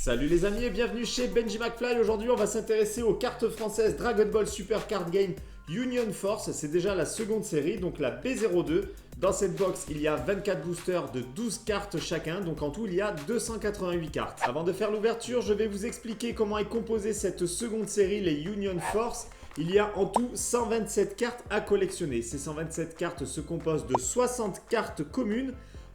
Salut les amis et bienvenue chez Benji McFly. Aujourd'hui on va s'intéresser aux cartes françaises Dragon Ball Super Card Game Union Force. C'est déjà la seconde série, donc la B02. Dans cette box il y a 24 boosters de 12 cartes chacun, donc en tout il y a 288 cartes. Avant de faire l'ouverture, je vais vous expliquer comment est composée cette seconde série, les Union Force. Il y a en tout 127 cartes à collectionner. Ces 127 cartes se composent de 60 cartes communes,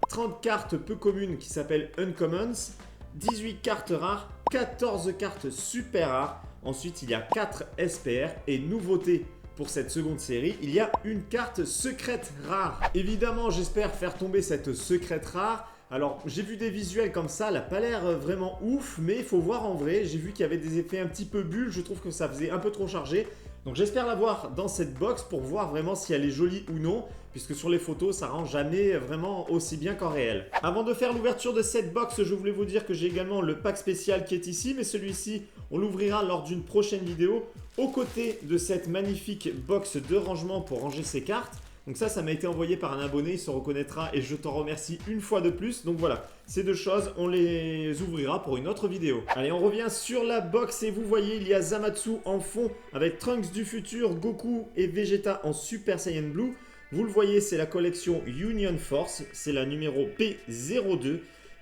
30 cartes peu communes qui s'appellent Uncommons, 18 cartes rares, 14 cartes super rares. Ensuite, il y a 4 SPR et nouveauté pour cette seconde série, il y a une carte secrète rare. Évidemment, j'espère faire tomber cette secrète rare. Alors, j'ai vu des visuels comme ça, elle n'a pas l'air vraiment ouf, mais il faut voir en vrai. J'ai vu qu'il y avait des effets un petit peu bulles, je trouve que ça faisait un peu trop chargé. Donc j'espère la voir dans cette box pour voir vraiment si elle est jolie ou non, puisque sur les photos ça rend jamais vraiment aussi bien qu'en réel. Avant de faire l'ouverture de cette box, je voulais vous dire que j'ai également le pack spécial qui est ici, mais celui-ci on l'ouvrira lors d'une prochaine vidéo, aux côtés de cette magnifique box de rangement pour ranger ses cartes. Donc ça m'a été envoyé par un abonné, il se reconnaîtra et je t'en remercie une fois de plus. Donc voilà, ces deux choses, on les ouvrira pour une autre vidéo. Allez, on revient sur la box et vous voyez, il y a Zamasu en fond avec Trunks du futur, Goku et Vegeta en Super Saiyan Blue. Vous le voyez, c'est la collection Union Force, c'est la numéro P02.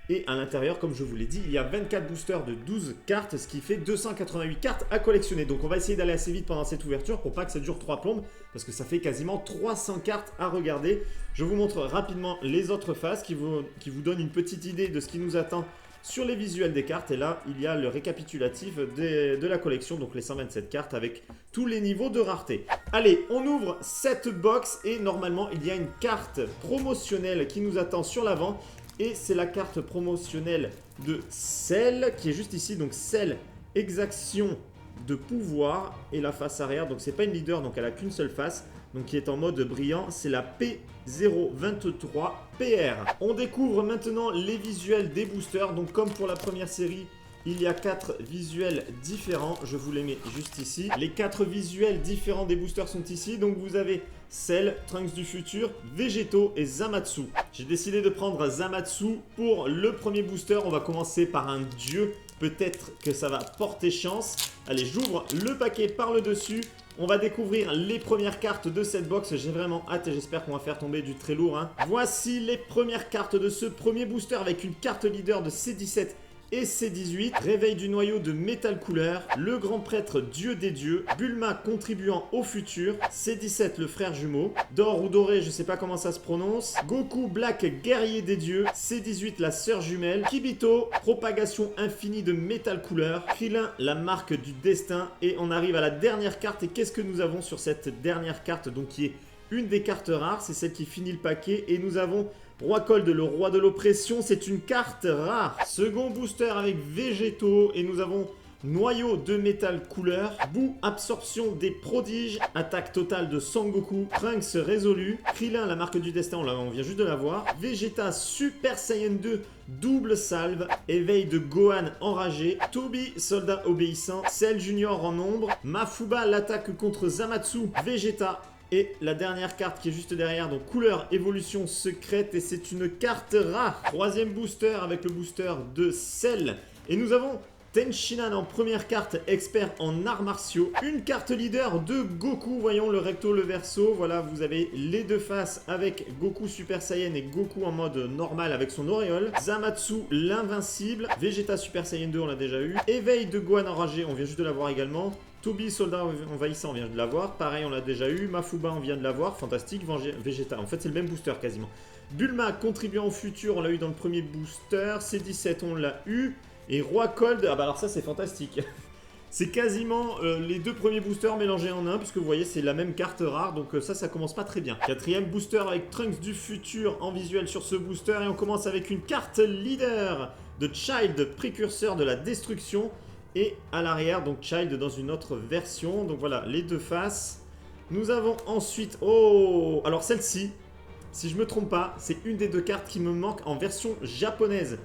Et à l'intérieur, comme je vous l'ai dit, il y a 24 boosters de 12 cartes, ce qui fait 288 cartes à collectionner. Donc on va essayer d'aller assez vite pendant cette ouverture pour pas que ça dure 3 plombes, parce que ça fait quasiment 300 cartes à regarder. Je vous montre rapidement les autres faces qui vous donnent une petite idée de ce qui nous attend sur les visuels des cartes. Et là, il y a le récapitulatif de la collection, donc les 127 cartes avec tous les niveaux de rareté. Allez, on ouvre cette box et normalement, il y a une carte promotionnelle qui nous attend sur l'avant. Et c'est la carte promotionnelle de Cell qui est juste ici. Donc Cell, exaction de pouvoir. Et la face arrière, donc c'est pas une leader, donc elle a qu'une seule face. Donc qui est en mode brillant, c'est la P023 PR. On découvre maintenant les visuels des boosters. Donc comme pour la première série, il y a 4 visuels différents, je vous les mets juste ici. Les 4 visuels différents des boosters sont ici. Donc vous avez Cell, Trunks du futur, Végéto et Zamasu. J'ai décidé de prendre Zamasu pour le premier booster. On va commencer par un dieu. Peut-être que ça va porter chance. Allez, j'ouvre le paquet par le dessus. On va découvrir les premières cartes de cette box. J'ai vraiment hâte et j'espère qu'on va faire tomber du très lourd, hein. Voici les premières cartes de ce premier booster avec une carte leader de C17 et C18, réveil du noyau de métal couleur, le grand prêtre dieu des dieux, Bulma contribuant au futur, C17 le frère jumeau, d'or ou doré, je sais pas comment ça se prononce, Goku Black guerrier des dieux, C18 la sœur jumelle, Kibito, propagation infinie de métal couleur, Krillin la marque du destin, et on arrive à la dernière carte. Et qu'est-ce que nous avons sur cette dernière carte, donc qui est une des cartes rares, c'est celle qui finit le paquet, et nous avons Roi Cold, le roi de l'oppression, c'est une carte rare. Second booster avec Végéto et nous avons noyau de métal couleur, boue, absorption des prodiges, attaque totale de Sangoku, Trunks résolu, Krillin la marque du destin, on vient juste de la voir, Vegeta Super Saiyan 2 double salve, éveil de Gohan enragé, Toby soldat obéissant, Cell Junior en ombre, Mafuba l'attaque contre Zamasu, Vegeta. Et la dernière carte qui est juste derrière, donc couleur évolution secrète, et c'est une carte rare. Troisième booster avec le booster de Cell. Et nous avons Tenshinhan en première carte, expert en arts martiaux. Une carte leader de Goku, voyons le recto, le verso. Voilà, vous avez les deux faces avec Goku Super Saiyan et Goku en mode normal avec son auréole. Zamasu l'invincible, Vegeta Super Saiyan 2, on l'a déjà eu. Éveil de Gohan enragé, on vient juste de l'avoir également. Toby, soldat envahissant, on vient de l'avoir. Pareil, on l'a déjà eu. Mafuba, on vient de l'avoir. Fantastique. Vegeta. En fait, c'est le même booster quasiment. Bulma, contribuant au futur, on l'a eu dans le premier booster. C17, on l'a eu. Et Roi Cold, ah bah alors ça, c'est fantastique. C'est quasiment les deux premiers boosters mélangés en un, puisque vous voyez, c'est la même carte rare. Donc ça commence pas très bien. Quatrième booster avec Trunks du futur en visuel sur ce booster. Et on commence avec une carte leader de Child, précurseur de la destruction. Et à l'arrière, donc Child dans une autre version. Donc voilà, les deux faces. Nous avons ensuite... Oh, alors celle-ci, si je me trompe pas, c'est une des deux cartes qui me manque en version japonaise.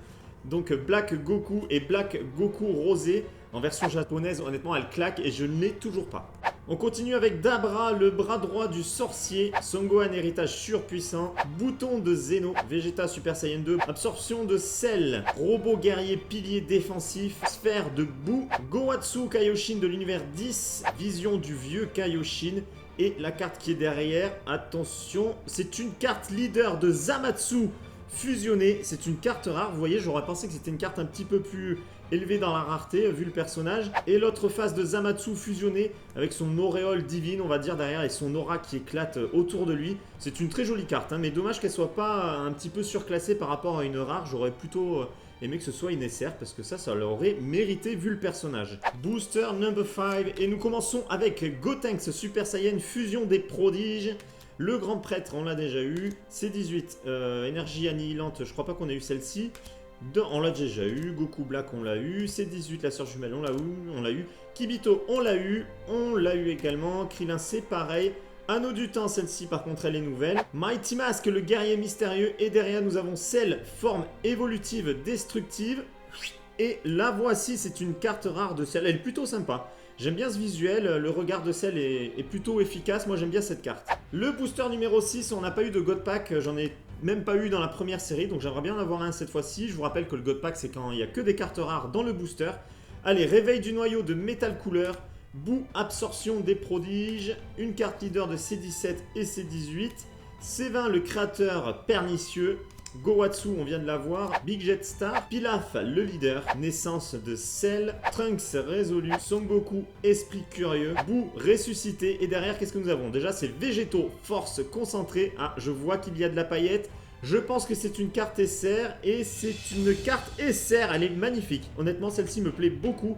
Donc Black Goku et Black Goku Rosé. En version japonaise, honnêtement, elle claque et je ne l'ai toujours pas. On continue avec Dabra, le bras droit du sorcier. Son Gohan, héritage surpuissant. Bouton de Zeno, Vegeta Super Saiyan 2. Absorption de sel. Robot guerrier pilier défensif. Sphère de boue. Gohatsu Kaioshin de l'univers 10. Vision du vieux Kaioshin. Et la carte qui est derrière, attention, c'est une carte leader de Zamatsu fusionnée. C'est une carte rare, vous voyez, j'aurais pensé que c'était une carte un petit peu plus élevée dans la rareté, vu le personnage. Et l'autre face de Zamatsu fusionnée, avec son auréole divine, on va dire, derrière, et son aura qui éclate autour de lui. C'est une très jolie carte, hein, mais dommage qu'elle soit pas un petit peu surclassée par rapport à une rare. J'aurais plutôt aimé que ce soit une SR, parce que ça l'aurait mérité vu le personnage. Booster number 5, et nous commençons avec Gotenks Super Saiyan Fusion des prodiges. Le grand prêtre, on l'a déjà eu. C18, énergie annihilante, je crois pas qu'on ait eu celle-ci. On l'a déjà eu. Goku Black, on l'a eu. C18, la sœur jumelle, on l'a eu. Kibito, on l'a eu. On l'a eu également. Krillin, c'est pareil. Anneau du temps, celle-ci par contre elle est nouvelle. Mighty Mask, le guerrier mystérieux. Et derrière nous avons Cell, forme évolutive destructive. Et la voici, c'est une carte rare de Cell. Elle est plutôt sympa. J'aime bien ce visuel, le regard de Cell est plutôt efficace. Moi j'aime bien cette carte. Le booster numéro 6, on n'a pas eu de God Pack. J'en ai même pas eu dans la première série. Donc j'aimerais bien en avoir un cette fois-ci. Je vous rappelle que le God Pack c'est quand il n'y a que des cartes rares dans le booster. Allez, réveil du noyau de Metal Cooler. Boue, absorption des prodiges, une carte leader de C17 et C18, C20 le créateur pernicieux, Gohatsu on vient de l'avoir, Big Jet Star, Pilaf le leader, naissance de Cell, Trunks résolu, Son Goku esprit curieux, Boo ressuscité et derrière qu'est-ce que nous avons? Déjà c'est Végétaux force concentrée, ah je vois qu'il y a de la paillette. Je pense que c'est une carte SR et c'est une carte SR, elle est magnifique. Honnêtement celle-ci me plaît beaucoup.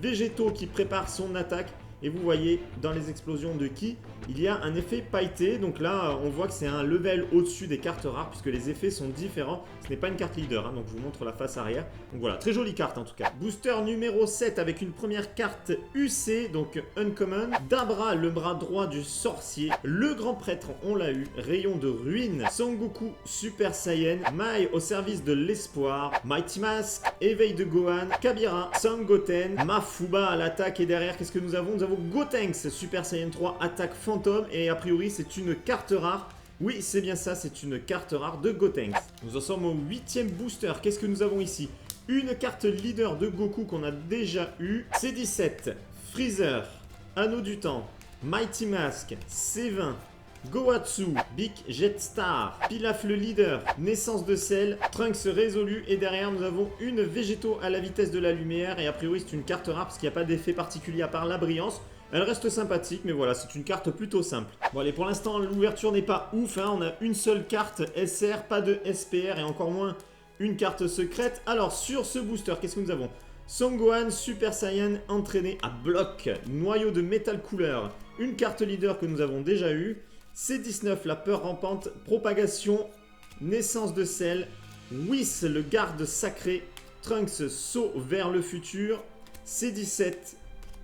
Végétaux qui prépare son attaque et vous voyez dans les explosions de Ki il y a un effet pailleté, donc là on voit que c'est un level au-dessus des cartes rares puisque les effets sont différents. Ce n'est pas une carte leader, hein, donc je vous montre la face arrière. Donc voilà, très jolie carte en tout cas. Booster numéro 7 avec une première carte UC, donc Uncommon. Dabra, le bras droit du sorcier. Le grand prêtre, on l'a eu. Rayon de ruine. Son Goku Super Saiyan. Mai au service de l'espoir. Mighty Mask. Éveil de Gohan. Kabira. Son Goten. Mafuba à l'attaque et derrière qu'est-ce que nous avons? Nous avons Gotenks Super Saiyan 3 attaque fantôme et a priori c'est une carte rare. Oui, c'est bien ça, c'est une carte rare de Gotenks. Nous en sommes au 8e booster. Qu'est-ce que nous avons ici? Une carte leader de Goku qu'on a déjà eu. C17, Freezer, Anneau du temps, Mighty Mask, C20, Gohatsu, Big Jet Star, Pilaf le leader, naissance de Cell, Trunks résolu et derrière nous avons une Végétaux à la vitesse de la lumière et a priori c'est une carte rare parce qu'il n'y a pas d'effet particulier à part la brillance. Elle reste sympathique, mais voilà, c'est une carte plutôt simple. Bon allez, pour l'instant, l'ouverture n'est pas ouf, hein. On a une seule carte SR, pas de SPR et encore moins une carte secrète. Alors, sur ce booster, qu'est-ce que nous avons? Son Gohan Super Saiyan entraîné à bloc, noyau de Metal Cooler, une carte leader que nous avons déjà eue, C19, la peur rampante, propagation, naissance de Cell, Whis, le garde sacré, Trunks, saut vers le futur, C17,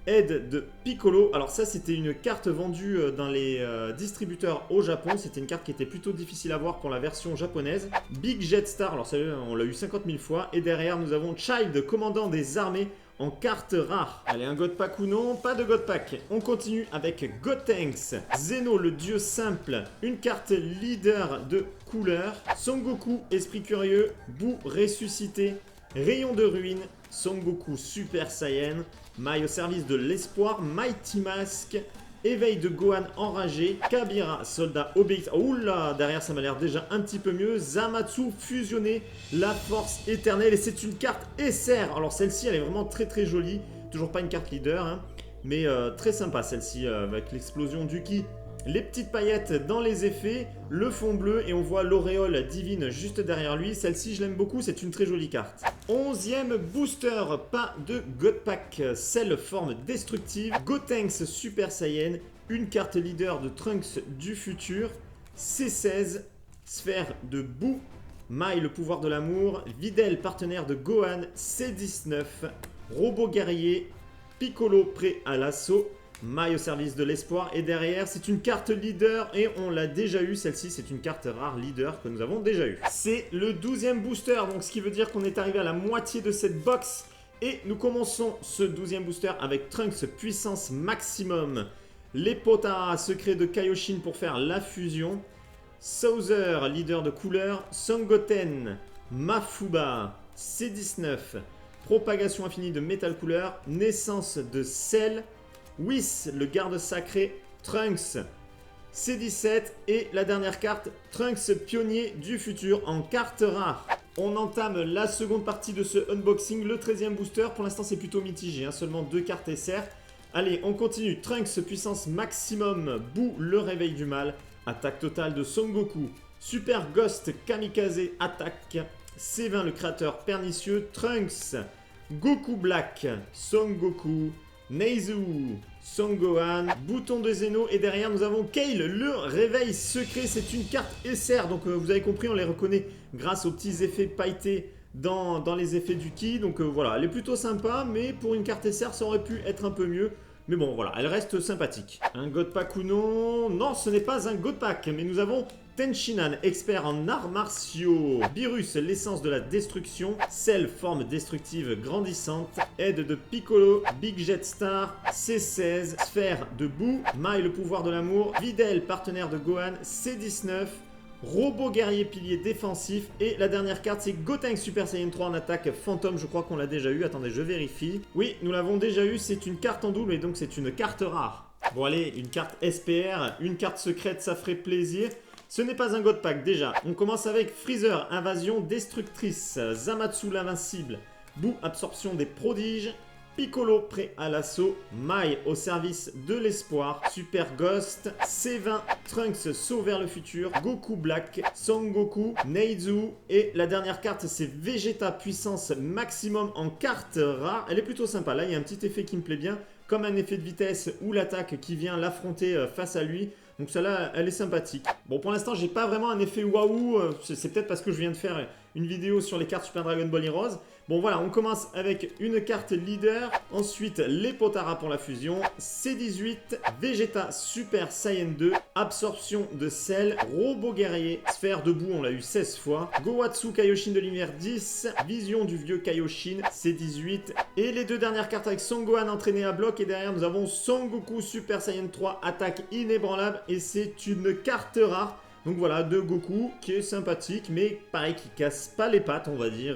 aide de Piccolo. Alors ça c'était une carte vendue dans les distributeurs au Japon. C'était une carte qui était plutôt difficile à voir pour la version japonaise. Big Jet Star, alors ça on l'a eu 50 000 fois. Et derrière nous avons Child, commandant des armées en carte rare. Allez, un God Pack ou non? Pas de God Pack. On continue avec Gotenks, Zeno le dieu simple, une carte leader de couleur, Son Goku esprit curieux, Boo ressuscité, Rayon de ruine, Son Goku Super Saiyan, Mai au service de l'espoir, Mighty Mask, éveil de Gohan enragé, Kabira, soldat obéissant. Oula, derrière ça m'a l'air déjà un petit peu mieux. Zamatsu fusionné, la force éternelle et c'est une carte SR. Alors celle-ci elle est vraiment très très jolie, toujours pas une carte leader, hein, mais très sympa celle-ci avec l'explosion du Ki. Les petites paillettes dans les effets, le fond bleu et on voit l'auréole divine juste derrière lui. Celle-ci je l'aime beaucoup, c'est une très jolie carte. 11e booster, pas de God Pack, Cell forme destructive, Gotenks Super Saiyan, une carte leader de Trunks du futur, C16, sphère de Boo, Mai le pouvoir de l'amour, Videl partenaire de Gohan, C19, robot guerrier, Piccolo prêt à l'assaut, Mai au service de l'espoir et derrière c'est une carte leader et on l'a déjà eu, celle-ci c'est une carte rare leader que nous avons déjà eu. C'est le 12e booster, donc ce qui veut dire qu'on est arrivé à la moitié de cette box et nous commençons ce 12e booster avec Trunks puissance maximum, Les Potara, secret de Kaioshin pour faire la fusion. Souther, leader de couleur. Songoten, Mafuba, C19. Propagation infinie de métal couleur. Naissance de Cell. Whis, le garde sacré. Trunks, C17. Et la dernière carte, Trunks, pionnier du futur en carte rare. On entame la seconde partie de ce unboxing, le 13e booster. Pour l'instant, c'est plutôt mitigé, hein, seulement 2 cartes SR. Allez, on continue. Trunks, puissance maximum. Boo, le réveil du mal. Attaque totale de Son Goku. Super Ghost, kamikaze, attaque. C20, le créateur pernicieux. Trunks, Goku Black, Son Goku, Neizu, Son Gohan, bouton de Zeno. Et derrière, nous avons Kale, le réveil secret. C'est une carte SR. Donc, vous avez compris, on les reconnaît grâce aux petits effets pailletés dans les effets du ki. Donc, voilà, elle est plutôt sympa. Mais pour une carte SR, ça aurait pu être un peu mieux. Mais bon, voilà, elle reste sympathique. Un God Pack ou non? Non, ce n'est pas un God Pack. Mais nous avons Tenshinhan, expert en arts martiaux. Beerus, l'essence de la destruction. Cell, forme destructive grandissante. Aide de Piccolo. Big Jet Star, C16. Sphère de Boo. Mai, le pouvoir de l'amour. Videl, partenaire de Gohan, C19. Robot guerrier pilier défensif. Et la dernière carte, c'est Gotenks Super Saiyan 3 en attaque fantôme. Je crois qu'on l'a déjà eu. Attendez, je vérifie. Oui, nous l'avons déjà eu. C'est une carte en double et donc c'est une carte rare. Bon, allez, une carte SPR, une carte secrète, ça ferait plaisir. Ce n'est pas un God Pack déjà. On commence avec Freezer, invasion destructrice. Zamatsu, l'invincible. Boo, absorption des prodiges. Piccolo, prêt à l'assaut. Mai, au service de l'espoir. Super Ghost. C20, Trunks, saut vers le futur. Goku Black. Son Goku. Neizu. Et la dernière carte, c'est Vegeta, puissance maximum en carte rare. Elle est plutôt sympa. Là, il y a un petit effet qui me plaît bien. Comme un effet de vitesse ou l'attaque qui vient l'affronter face à lui. Donc celle-là, elle est sympathique. Bon, pour l'instant, j'ai pas vraiment un effet waouh. C'est peut-être parce que je viens de faire une vidéo sur les cartes Super Dragon Ball Heroes. Bon, voilà, on commence avec une carte leader. Ensuite, les Potara pour la fusion. C18, Vegeta Super Saiyan 2. Absorption de Cell. Robot guerrier. Sphère de Boo, on l'a eu 16 fois. Gohatsu Kaioshin de l'univers 10. Vision du vieux Kaioshin. C18. Et les deux dernières cartes avec Son Gohan entraîné à bloc. Et derrière, nous avons Son Goku Super Saiyan 3. Attaque inébranlable. Et c'est une carte rare. Donc voilà, de Goku qui est sympathique, mais pareil, qui casse pas les pattes, on va dire.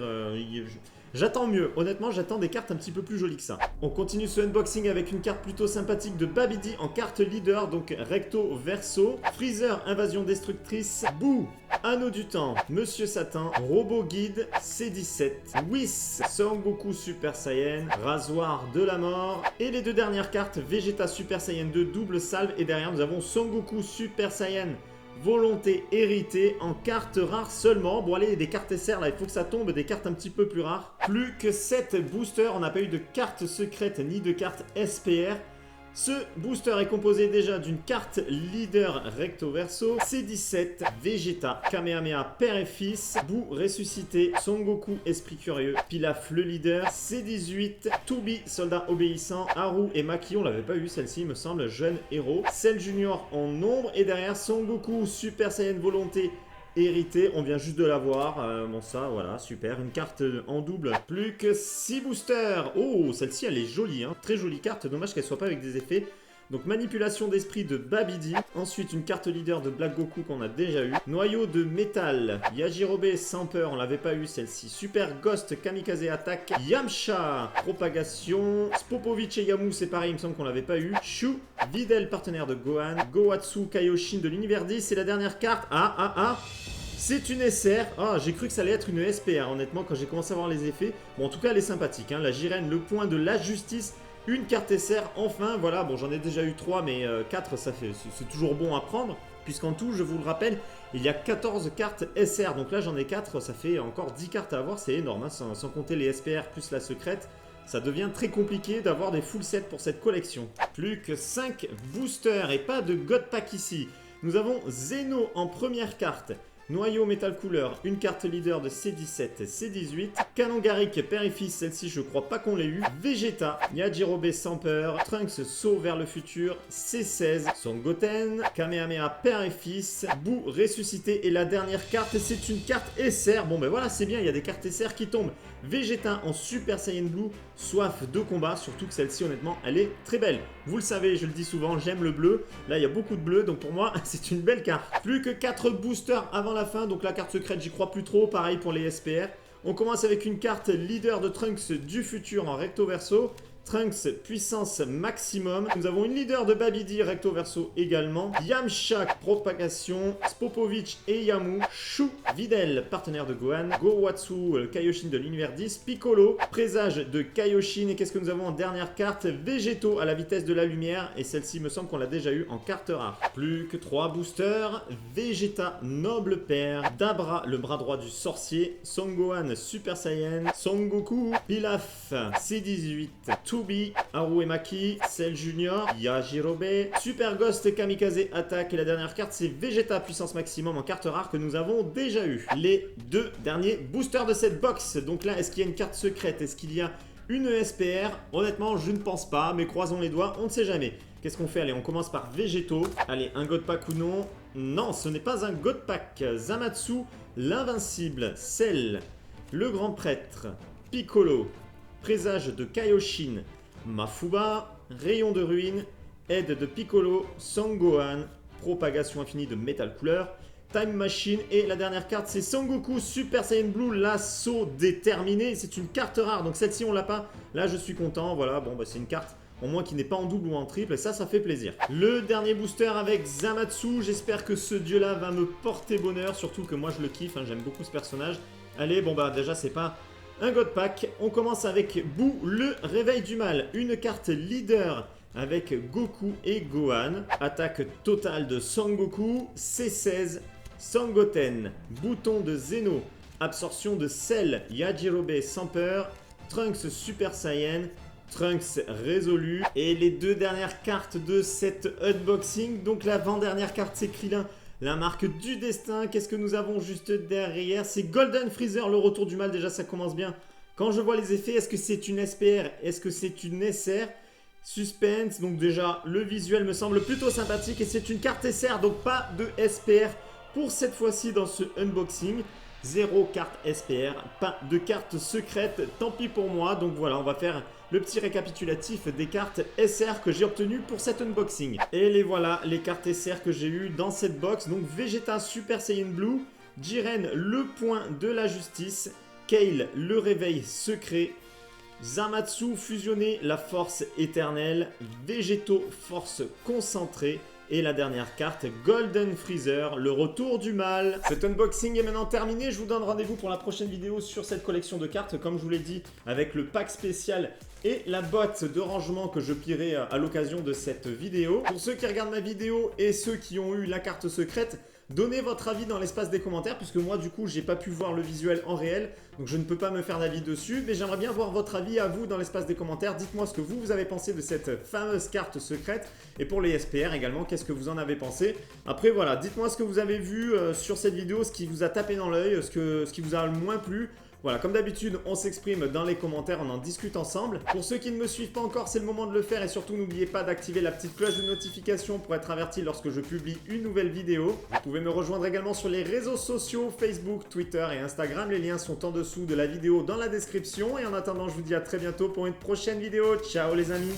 J'attends mieux. Honnêtement, j'attends des cartes un petit peu plus jolies que ça. On continue ce unboxing avec une carte plutôt sympathique de Babidi en carte leader, donc recto verso. Freezer, invasion destructrice. Boo, anneau du temps. Monsieur Satan, robot guide, C17. Whis, Son Goku Super Saiyan. Rasoir de la mort. Et les deux dernières cartes, Vegeta Super Saiyan 2, double salve. Et derrière, nous avons Son Goku Super Saiyan. Volonté héritée en cartes rares seulement. Bon allez, des cartes SR là, il faut que ça tombe, des cartes un petit peu plus rares. Plus que 7 boosters, on n'a pas eu de cartes secrètes ni de cartes SPR. Ce booster est composé déjà d'une carte leader recto verso, C17, Vegeta, Kamehameha, père et fils, Boo ressuscité, Son Goku, esprit curieux, Pilaf le leader, C18, Toubi, soldat obéissant, Haru et Maki, on l'avait pas eu celle-ci il me semble, jeune héros, Cell Junior en nombre et derrière Son Goku, Super Saiyan volonté, hérité, on vient juste de l'avoir. Bon ça, voilà, super. Une carte en double. Plus que 6 boosters. Oh, celle-ci, elle est jolie, hein. Très jolie carte. Dommage qu'elle soit pas avec des effets. Donc, manipulation d'esprit de Babidi. Ensuite, une carte leader de Black Goku qu'on a déjà eu. Noyau de métal. Yajirobe sans peur, on l'avait pas eu celle-ci. Super Ghost, Kamikaze attaque. Yamcha, propagation. Spopovich et Yamu, c'est pareil, il me semble qu'on l'avait pas eu. Shu, Videl, partenaire de Gohan. Gohatsu Kaioshin de l'univers 10. Et la dernière carte. C'est une SR. Ah, j'ai cru que ça allait être une SPR, honnêtement, quand j'ai commencé à voir les effets. Bon, en tout cas, elle est sympathique, hein. La Jiren, le point de la justice. Une carte SR, enfin, voilà. Bon, j'en ai déjà eu 3, mais 4, c'est toujours bon à prendre. Puisqu'en tout, je vous le rappelle, il y a 14 cartes SR. Donc là, j'en ai 4, ça fait encore 10 cartes à avoir. C'est énorme, hein, sans compter les SPR plus la secrète. Ça devient très compliqué d'avoir des full sets pour cette collection. Plus que 5 boosters et pas de God Pack ici. Nous avons Zeno en première carte. Noyau métal couleur, une carte leader de C17, C18. Canon Garrick, père et fils, celle-ci je crois pas qu'on l'ait eu. Vegeta, Yajirobe sans peur. Trunks, saut vers le futur, C16. Son Goten, Kamehameha, père et fils. Boo, ressuscité. Et la dernière carte, c'est une carte SR. Bon ben voilà, c'est bien, il y a des cartes SR qui tombent. Vegeta en Super Saiyan Blue, soif de combat, surtout que celle-ci honnêtement elle est très belle. Vous le savez, je le dis souvent, j'aime le bleu. Là il y a beaucoup de bleu, donc pour moi c'est une belle carte. Plus que 4 boosters avant la fin, donc la carte secrète j'y crois plus trop, pareil pour les SPR. On commence avec une carte leader de Trunks du futur en recto verso. Trunks puissance maximum. Nous avons une leader de Babidi recto verso également. Yamcha propagation. Spopovic et Yamu. Shu Videl partenaire de Gohan. Gowatsu le Kaioshin de l'univers 10. Piccolo présage de Kaioshin. Et qu'est-ce que nous avons en dernière carte? Végétaux à la vitesse de la lumière. Et celle-ci me semble qu'on l'a déjà eu en carte rare. Plus que 3 boosters. Vegeta noble père. Dabra le bras droit du sorcier. Son Gohan Super Saiyan. Son Goku Pilaf C18. Tubi, Haru et Maki, Cell Junior, Yajirobe, Super Ghost Kamikaze attaque et la dernière carte c'est Vegeta puissance maximum en carte rare que nous avons déjà eu. Les 2 derniers boosters de cette box. Donc là, est-ce qu'il y a une carte secrète? Est-ce qu'il y a une SPR? Honnêtement, je ne pense pas, mais croisons les doigts, on ne sait jamais. Qu'est-ce qu'on fait? Allez, on commence par Végétaux. Allez, un God Pack ou non? Non, ce n'est pas un God Pack. Zamatsu, l'invincible, Cell, le grand prêtre, Piccolo, présage de Kaioshin, Mafuba, rayon de ruine, aide de Piccolo, Sangohan, propagation infinie de métal couleur, Time Machine et la dernière carte c'est Sangoku Super Saiyan Blue, l'assaut déterminé. C'est une carte rare donc celle-ci on l'a pas. Là je suis content, voilà, bon bah c'est une carte au moins qui n'est pas en double ou en triple et ça fait plaisir. Le dernier booster avec Zamatsu, j'espère que ce dieu là va me porter bonheur, surtout que moi je le kiffe, hein, j'aime beaucoup ce personnage. Allez, bon bah déjà c'est pas un God Pack. On commence avec Boo, le réveil du mal. Une carte leader avec Goku et Gohan. Attaque totale de Sangoku. C16, Sangoten. Bouton de Zeno. Absorption de Cell. Yajirobe sans peur. Trunks Super Saiyan. Trunks résolu. Et les 2 dernières cartes de cet unboxing. Donc l'avant-dernière carte c'est Krillin, la marque du destin. Qu'est-ce que nous avons juste derrière? C'est Golden Freezer, le retour du mal. Déjà, ça commence bien. Quand je vois les effets, est-ce que c'est une SPR? Est-ce que c'est une SR? Suspense. Donc déjà, le visuel me semble plutôt sympathique. Et c'est une carte SR, donc pas de SPR pour cette fois-ci dans ce unboxing. 0 carte SPR, pas de carte secrète, tant pis pour moi. Donc voilà, on va faire le petit récapitulatif des cartes SR que j'ai obtenues pour cet unboxing. Et les voilà, les cartes SR que j'ai eues dans cette box. Donc Vegeta Super Saiyan Blue, Jiren le point de la justice, Kale le réveil secret, Zamatsu fusionné la force éternelle, Végétaux force concentrée. Et la dernière carte, Golden Freezer, le retour du mal. Cet unboxing est maintenant terminé. Je vous donne rendez-vous pour la prochaine vidéo sur cette collection de cartes. Comme je vous l'ai dit, avec le pack spécial et la boîte de rangement que je plierai à l'occasion de cette vidéo. Pour ceux qui regardent ma vidéo et ceux qui ont eu la carte secrète, donnez votre avis dans l'espace des commentaires puisque moi du coup j'ai pas pu voir le visuel en réel, donc je ne peux pas me faire d'avis dessus, mais j'aimerais bien voir votre avis à vous dans l'espace des commentaires. Dites-moi ce que vous avez pensé de cette fameuse carte secrète et pour les SPR également, qu'est-ce que vous en avez pensé. Après voilà, dites-moi ce que vous avez vu sur cette vidéo, ce qui vous a tapé dans l'œil, ce qui vous a le moins plu. Voilà, comme d'habitude, on s'exprime dans les commentaires, on en discute ensemble. Pour ceux qui ne me suivent pas encore, c'est le moment de le faire et surtout n'oubliez pas d'activer la petite cloche de notification pour être averti lorsque je publie une nouvelle vidéo. Vous pouvez me rejoindre également sur les réseaux sociaux, Facebook, Twitter et Instagram. Les liens sont en dessous de la vidéo dans la description. Et en attendant, je vous dis à très bientôt pour une prochaine vidéo. Ciao les amis!